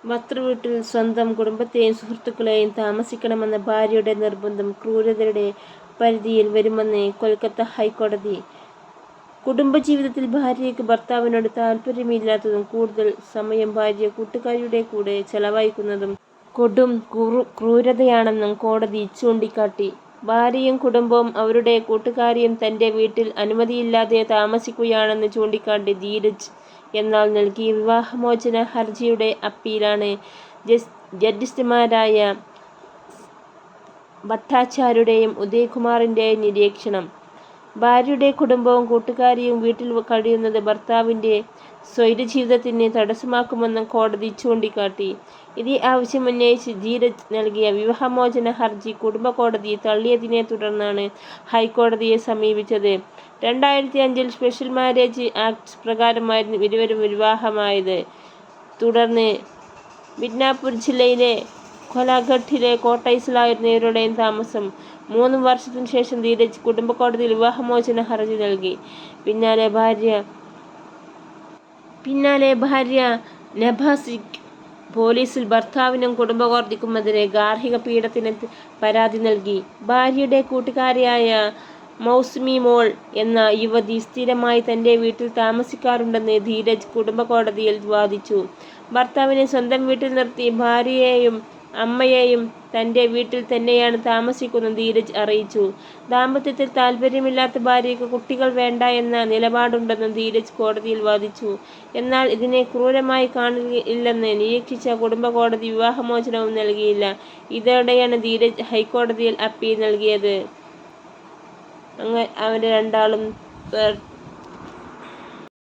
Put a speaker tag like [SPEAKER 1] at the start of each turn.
[SPEAKER 1] ഭർതൃവീട്ടിൽ സ്വന്തം കുടുംബത്തെയും സുഹൃത്തുക്കളെയും താമസിക്കണമെന്ന ഭാര്യയുടെ നിർബന്ധം ക്രൂരതയുടെ പരിധിയിൽ വരുമെന്ന് കൊൽക്കത്ത ഹൈക്കോടതി. കുടുംബജീവിതത്തിൽ ഭാര്യയ്ക്ക് ഭർത്താവിനോട് താൽപര്യമില്ലാത്തതും കൂടുതൽ സമയം ഭാര്യ കൂട്ടുകാരിയുടെ കൂടെ ചെലവഴിക്കുന്നതും കൊടും ക്രൂരതയാണെന്നും കോടതി ചൂണ്ടിക്കാട്ടി. ഭാര്യയും കുടുംബവും അവരുടെ കൂട്ടുകാരിയും തന്റെ വീട്ടിൽ അനുമതിയില്ലാതെ താമസിക്കുകയാണെന്ന് ചൂണ്ടിക്കാട്ടി ധീരജ് എന്നാൽ നൽകിയ വിവാഹമോചന ഹർജിയുടെ അപ്പീലാണ് ജഡ്ജിമാരായ ഭട്ടാചാര്യയുടെയും ഉദയകുമാറിന്റെയും നിരീക്ഷണം. ഭാര്യയുടെ കുടുംബവും കൂട്ടുകാരിയും വീട്ടിൽ കഴിയുന്നത് ഭർത്താവിന്റെ സ്വൈരജീവിതത്തിന് തടസ്സമാക്കുമെന്നും കോടതി ചൂണ്ടിക്കാട്ടി. ഇതേ ആവശ്യമുന്നയിച്ച് ധീരജ് നൽകിയ വിവാഹമോചന ഹർജി കുടുംബ കോടതി തള്ളിയതിനെ തുടർന്നാണ് ഹൈക്കോടതിയെ സമീപിച്ചത്. 2005 സ്പെഷ്യൽ മാരേജ് ആക്ട് പ്രകാരമായിരുന്നു ഇരുവരും വിവാഹമായത്. തുടർന്ന് മിഡ്നാപൂർ ജില്ലയിലെ കൊലാഘട്ടിലെ കോട്ടേഴ്സിലായിരുന്നു ഇരുവരുടെയും താമസം. 3 വർഷത്തിനു ശേഷം ധീരജ് കുടുംബ കോടതിയിൽ വിവാഹമോചന ഹർജി നൽകി. പിന്നാലെ ഭാര്യ നഭാസിക് പോലീസിൽ ഭർത്താവിനും കുടുംബ കോടതിക്കുമെതിരെ ഗാർഹിക പീഡനത്തിന് പരാതി നൽകി. ഭാര്യയുടെ കൂട്ടുകാരിയായ മൗസുമി മോൾ എന്ന യുവതി സ്ഥിരമായി തന്റെ വീട്ടിൽ താമസിക്കാറുണ്ടെന്ന് ധീരജ് കുടുംബ കോടതിയിൽ വാദിച്ചു. ഭർത്താവിനെ സ്വന്തം വീട്ടിൽ നിർത്തി ഭാര്യയെയും അമ്മയെയും തന്റെ വീട്ടിൽ തന്നെയാണ് താമസിക്കുന്നത് ധീരജ് അറിയിച്ചു. ദാമ്പത്യത്തിൽ താൽപര്യമില്ലാത്ത ഭാര്യയ്ക്ക് കുട്ടികൾ വേണ്ട എന്ന നിലപാടുണ്ടെന്നും ധീരജ് കോടതിയിൽ വാദിച്ചു. എന്നാൽ ഇതിനെ ക്രൂരമായി കാണുകയില്ലെന്ന് നിരീക്ഷിച്ച കുടുംബ കോടതി വിവാഹമോചനവും നൽകിയില്ല. ഇതോടെയാണ് ധീരജ് ഹൈക്കോടതിയിൽ അപ്പീൽ നൽകിയത്. അവര് രണ്ടാളും